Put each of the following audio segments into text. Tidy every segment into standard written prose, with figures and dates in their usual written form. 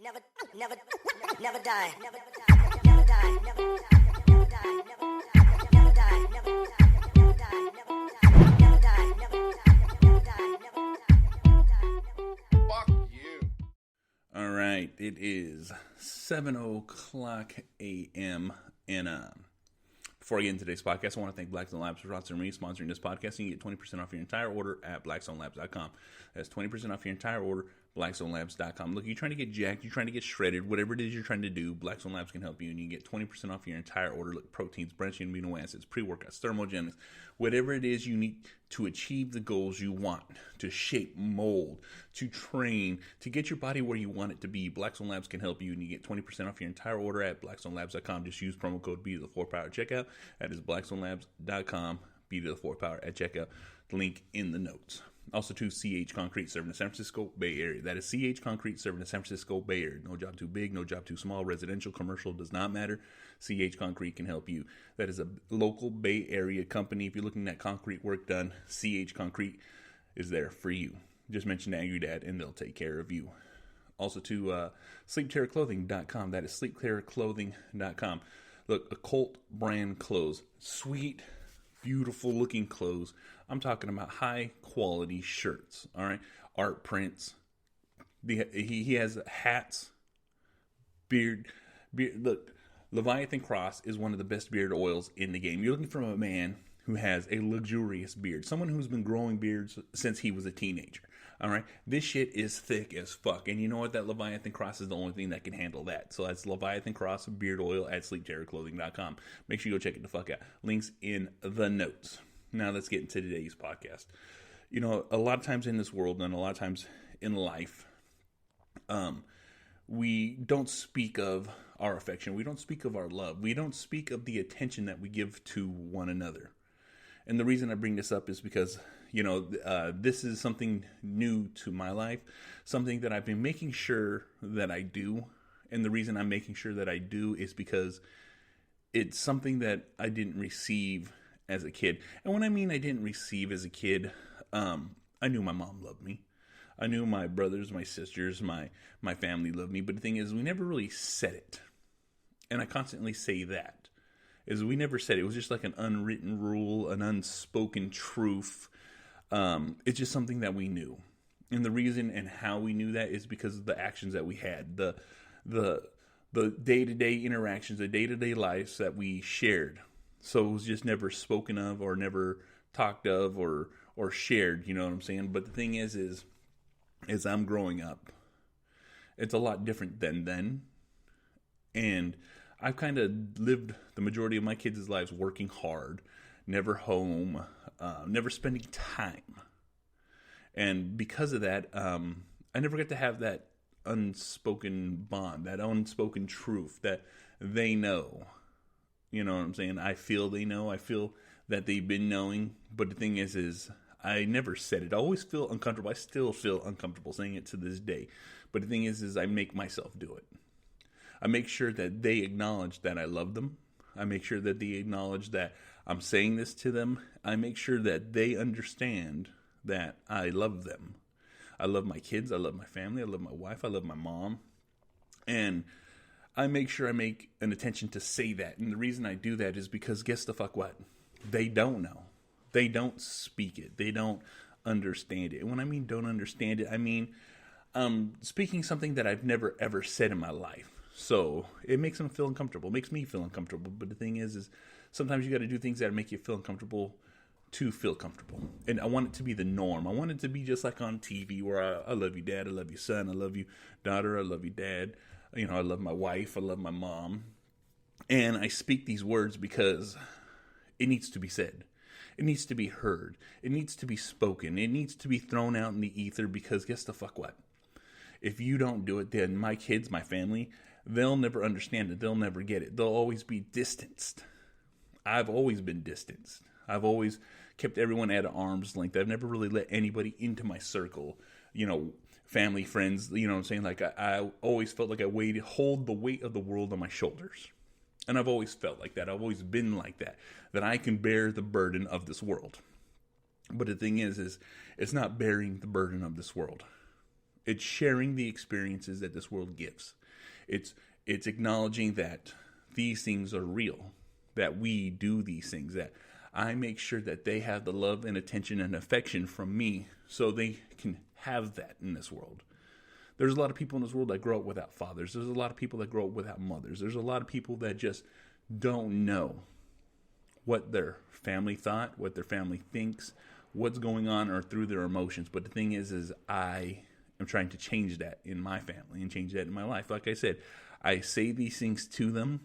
Never, never, never die. Never die. Never die. Never die. Never die. Never die. Never die. Never die. Never die. Never die. Fuck you. All right, it is 7:00 a.m. and before I get into today's podcast, I want to thank Blackstone Labs for sponsoring this podcast. You can get 20% off your entire order at blackstonelabs.com. That's 20% off your entire order, blackstonelabs.com. Look, you're trying to get jacked, you're trying to get shredded, whatever it is you're trying to do, Blackstone Labs can help you, and you get 20% off your entire order. Look, proteins, branching amino acids, pre-workouts, thermogenics, whatever it is you need to achieve the goals you want, to shape, mold, to train, to get your body where you want it to be, Blackstone Labs can help you, and you get 20% off your entire order at blackstonelabs.com. Just use promo code B to the 4th power at checkout. That is blackstonelabs.com, B to the 4th power at checkout. The link in the notes. Also to CH Concrete, serving the San Francisco Bay Area. That is CH Concrete, serving the San Francisco Bay Area. No job too big, no job too small. Residential, commercial, does not matter. CH Concrete can help you. That is a local Bay Area company. If you're looking at concrete work done, CH Concrete is there for you. Just mention Angry Dad and they'll take care of you. Also to sleepterrorclothing.com. That is sleepterrorclothing.com. Look, occult brand clothes. Sweet, beautiful looking clothes. I'm talking about high quality shirts. All right, art prints. He has hats, beard. Look, Leviathan Cross is one of the best beard oils in the game. You're looking for a man who has a luxurious beard, someone who's been growing beards since he was a teenager. All right, this shit is thick as fuck, and you know what? That Leviathan Cross is the only thing that can handle that. So that's Leviathan Cross beard oil at sleepterrorclothing.com. Make sure you go check it the fuck out. Links in the notes. Now let's get into today's podcast. You know, a lot of times in this world and a lot of times in life, we don't speak of our affection. We don't speak of our love. We don't speak of the attention that we give to one another. And the reason I bring this up is because, you know, this is something new to my life, something that I've been making sure that I do. And the reason I'm making sure that I do is because it's something that I didn't receive as a kid. And when I mean I didn't receive as a kid, I knew my mom loved me. I knew my brothers, my sisters, my family loved me. But the thing is, we never really said it. And I constantly say that. Is we never said it. It was just like an unwritten rule, an unspoken truth. It's just something that we knew. And the reason and how we knew that is because of the actions that we had. The day-to-day interactions, the day-to-day lives that we shared. So it was just never spoken of or never talked of or shared, you know what I'm saying? But the thing is as I'm growing up, it's a lot different than then. And I've kind of lived the majority of my kids' lives working hard, never home, never spending time. And because of that, I never get to have that unspoken bond, that unspoken truth that they know. You know what I'm saying? I feel they know. I feel that they've been knowing. But the thing is I never said it. I always feel uncomfortable. I still feel uncomfortable saying it to this day. But the thing is I make myself do it. I make sure that they acknowledge that I love them. I make sure that they acknowledge that I'm saying this to them. I make sure that they understand that I love them. I love my kids. I love my family. I love my wife. I love my mom. And I make sure I make an attention to say that. And the reason I do that is because guess the fuck what? They don't know. They don't speak it. They don't understand it. And when I mean don't understand it, I mean speaking something that I've never ever said in my life. So it makes them feel uncomfortable. It makes me feel uncomfortable. But the thing is sometimes you got to do things that make you feel uncomfortable to feel comfortable. And I want it to be the norm. I want it to be just like on TV where I love you, Dad. I love you, son. I love you, daughter. I love you, Dad. You know, I love my wife. I love my mom. And I speak these words because it needs to be said. It needs to be heard. It needs to be spoken. It needs to be thrown out in the ether because guess the fuck what? If you don't do it, then my kids, my family, they'll never understand it. They'll never get it. They'll always be distanced. I've always been distanced. I've always kept everyone at arm's length. I've never really let anybody into my circle. You know, family, friends, you know what I'm saying? Like I always felt like I hold the weight of the world on my shoulders. And I've always felt like that. I've always been like that I can bear the burden of this world. But the thing is it's not bearing the burden of this world. It's sharing the experiences that this world gives. It's acknowledging that these things are real, that we do these things, that I make sure that they have the love and attention and affection from me so they can have that in this world. There's a lot of people in this world that grow up without fathers. There's a lot of people that grow up without mothers. There's a lot of people that just don't know what their family thought, what their family thinks, what's going on, or through their emotions. But the thing is I am trying to change that in my family and change that in my life. Like I said, I say these things to them.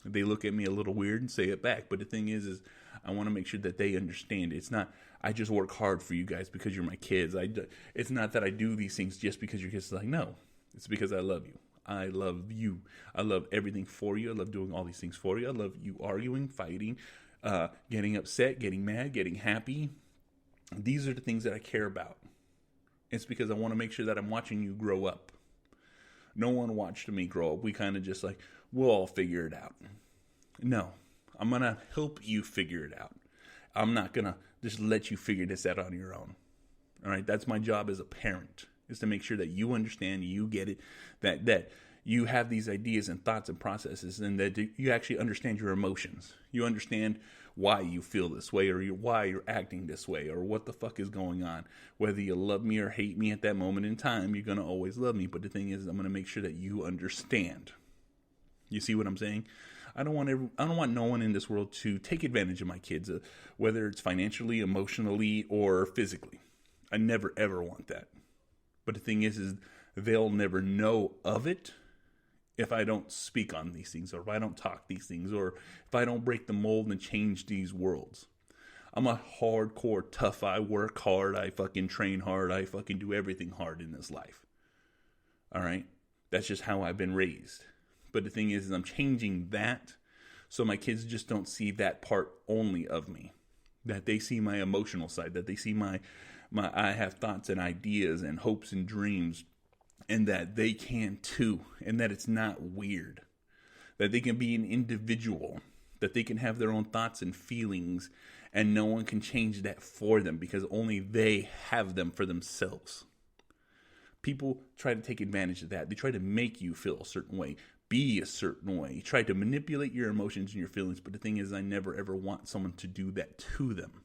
They look at me a little weird and say it back. But the thing is I want to make sure that they understand. It's not, I just work hard for you guys because you're my kids. It's not that I do these things just because you're kids. Like, no, it's because I love you. I love you. I love everything for you. I love doing all these things for you. I love you arguing, fighting, getting upset, getting mad, getting happy. These are the things that I care about. It's because I want to make sure that I'm watching you grow up. No one watched me grow up. We kind of just like, we'll all figure it out. No, I'm going to help you figure it out. I'm not going to just let you figure this out on your own. All right. That's my job as a parent, is to make sure that you understand, you get it, that you have these ideas and thoughts and processes, and that you actually understand your emotions. You understand why you feel this way, or why you're acting this way, or what the fuck is going on. Whether you love me or hate me at that moment in time, you're going to always love me. But the thing is, I'm going to make sure that you understand. You see what I'm saying? I don't want no one in this world to take advantage of my kids, whether it's financially, emotionally, or physically. I never ever want that. But the thing is they'll never know of it if I don't speak on these things, or if I don't talk these things, or if I don't break the mold and change these worlds. I'm a hardcore tough. I work hard. I fucking train hard. I fucking do everything hard in this life. All right? That's just how I've been raised. But the thing is I'm changing that so my kids just don't see that part only of me. That they see my emotional side. That they see my I have thoughts and ideas and hopes and dreams. And that they can too. And that it's not weird. That they can be an individual. That they can have their own thoughts and feelings. And no one can change that for them, because only they have them for themselves. People try to take advantage of that. They try to make you feel a certain way. Be a certain way. Try to manipulate your emotions and your feelings. But the thing is, I never ever want someone to do that to them.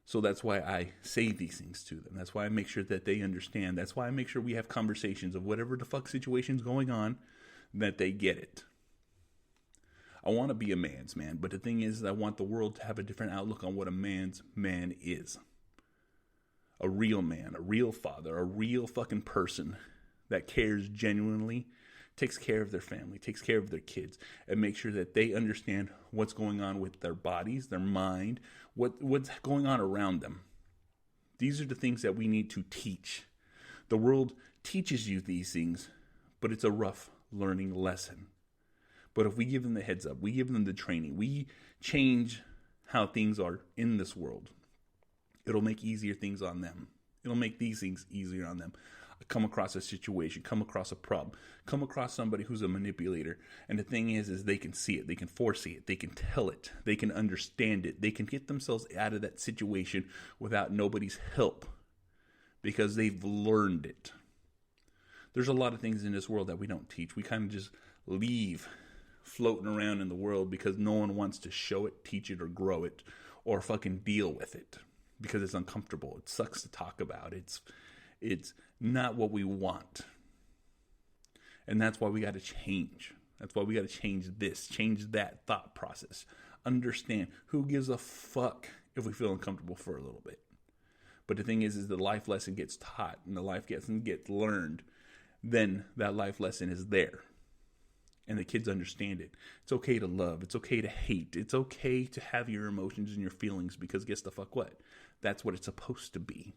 So that's why I say these things to them. That's why I make sure that they understand. That's why I make sure we have conversations of whatever the fuck situation's going on, that they get it. I want to be a man's man. But the thing is, I want the world to have a different outlook on what a man's man is. A real man, a real father, a real fucking person that cares genuinely, takes care of their family, takes care of their kids, and makes sure that they understand what's going on with their bodies, their mind, what's going on around them. These are the things that we need to teach. The world teaches you these things, but it's a rough learning lesson. But if we give them the heads up, we give them the training, we change how things are in this world, it'll make easier things on them. It'll make these things easier on them. Come across a situation, come across a problem, come across somebody who's a manipulator. And the thing is they can see it, they can foresee it, they can tell it, they can understand it, they can get themselves out of that situation without nobody's help because they've learned it. There's a lot of things in this world that we don't teach. We kind of just leave floating around in the world because no one wants to show it, teach it, or grow it, or fucking deal with it because it's uncomfortable. It sucks to talk about. It's not what we want. And that's why we got to change. That's why we got to change this, change that thought process. Understand, who gives a fuck if we feel uncomfortable for a little bit? But the thing is the life lesson gets taught and the life lesson gets learned. Then that life lesson is there. And the kids understand it. It's okay to love. It's okay to hate. It's okay to have your emotions and your feelings, because guess the fuck what? That's what it's supposed to be.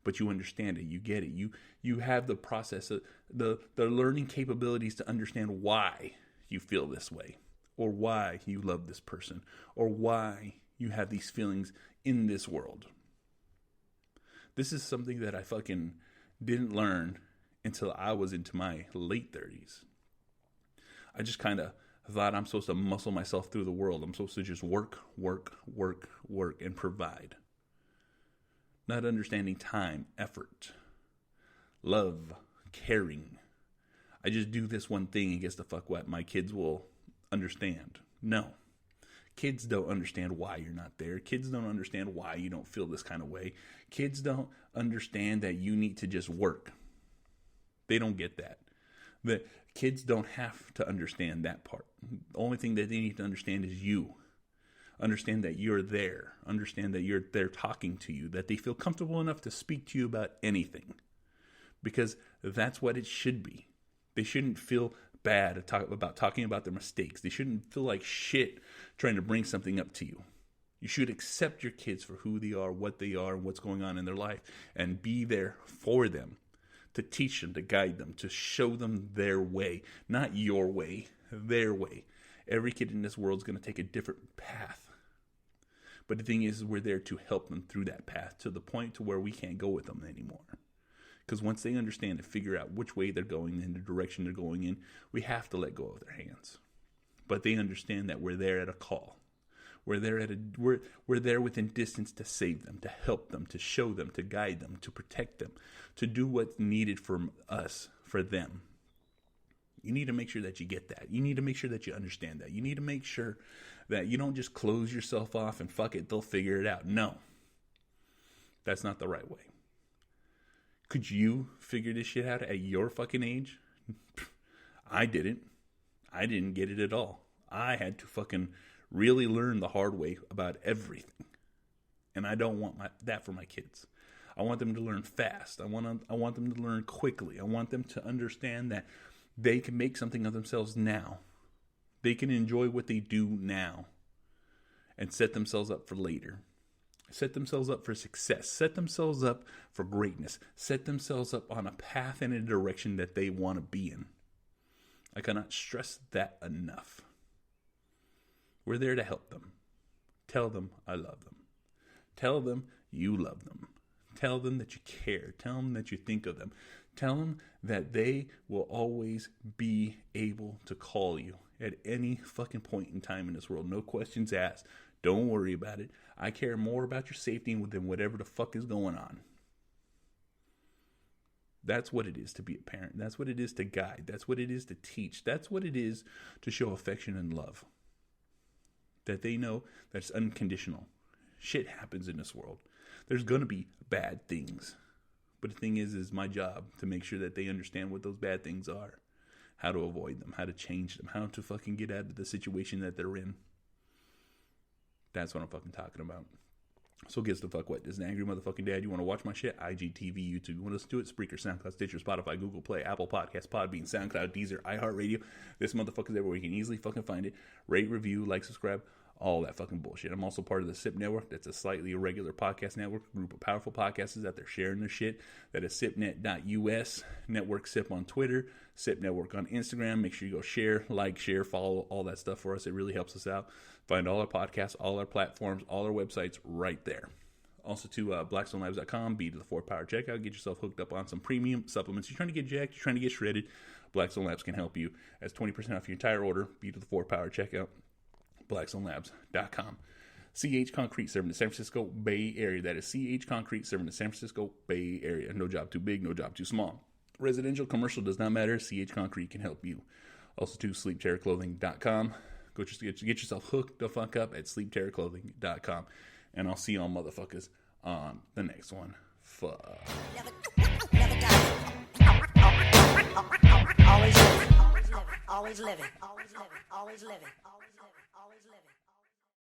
But you understand it, you get it, you have the process, the learning capabilities to understand why you feel this way, or why you love this person, or why you have these feelings in this world. This is something that I fucking didn't learn until I was into my late 30s. I just kind of thought I'm supposed to muscle myself through the world. I'm supposed to just work, and provide. Not understanding time, effort, love, caring. I just do this one thing and guess the fuck what? My kids will understand. No. Kids don't understand why you're not there. Kids don't understand why you don't feel this kind of way. Kids don't understand that you need to just work. They don't get that. The kids don't have to understand that part. The only thing that they need to understand is you. Understand that you're there. Understand that they're talking to you. That they feel comfortable enough to speak to you about anything. Because that's what it should be. They shouldn't feel bad about talking about their mistakes. They shouldn't feel like shit trying to bring something up to you. You should accept your kids for who they are, and what's going on in their life, and be there for them, to teach them, to guide them, to show them their way, not your way, their way. Every kid in this world is going to take a different path. But the thing is, we're there to help them through that path to the point to where we can't go with them anymore. Because once they understand and figure out which way they're going and the direction they're going in, we have to let go of their hands. But they understand that we're there at a call. We're there within distance to save them, to help them, to show them, to guide them, to protect them, to do what's needed from us, for them. You need to make sure that you get that. You need to make sure that you understand that. You need to make sure that you don't just close yourself off and fuck it, they'll figure it out. No. That's not the right way. Could you figure this shit out at your fucking age? I didn't. I didn't get it at all. I had to fucking really learn the hard way about everything. And I don't want that for my kids. I want them to learn fast. I want them to learn quickly. I want them to understand that they can make something of themselves now. They can enjoy what they do now and set themselves up for later. Set themselves up for success. Set themselves up for greatness. Set themselves up on a path and a direction that they want to be in. I cannot stress that enough. We're there to help them. Tell them I love them. Tell them you love them. Tell them that you care. Tell them that you think of them. Tell them that they will always be able to call you at any fucking point in time in this world. No questions asked. Don't worry about it. I care more about your safety than whatever the fuck is going on. That's what it is to be a parent. That's what it is to guide. That's what it is to teach. That's what it is to show affection and love. That they know that it's unconditional. Shit happens in this world. There's going to be bad things. But the thing is my job to make sure that they understand what those bad things are. How to avoid them. How to change them. How to fucking get out of the situation that they're in. That's what I'm fucking talking about. So guess the fuck what? This is an angry motherfucking dad. You want to watch my shit? IGTV, YouTube. You want to listen to it? Spreaker, SoundCloud, Stitcher, Spotify, Google Play, Apple Podcasts, Podbean, SoundCloud, Deezer, iHeartRadio. This motherfucker's everywhere. You can easily fucking find it. Rate, review, like, subscribe. All that fucking bullshit. I'm also part of the SIP Network. That's a slightly irregular podcast network. A group of powerful podcasters out there sharing their shit. That is sipnet.us. Network SIP on Twitter. SIP Network on Instagram. Make sure you go share, like, share, follow, all that stuff for us. It really helps us out. Find all our podcasts, all our platforms, all our websites right there. Also to blackstonelabs.com. B to the 4th power checkout. Get yourself hooked up on some premium supplements. You're trying to get jacked. You're trying to get shredded. Blackstone Labs can help you. That's 20% off your entire order. B to the 4th power checkout. blackstonelabs.com. CH Concrete serving the San Francisco Bay Area. That is CH Concrete serving the San Francisco Bay Area. No job too big, no job too small. Residential, commercial, does not matter. CH Concrete can help you. Also to sleepterrorclothing.com. Go just get yourself hooked the fuck up at sleepterrorclothing.com. And I'll see y'all motherfuckers on the next one. Fuck. Never die. Always living. Always living. Always living. Always living. Always living. Always living.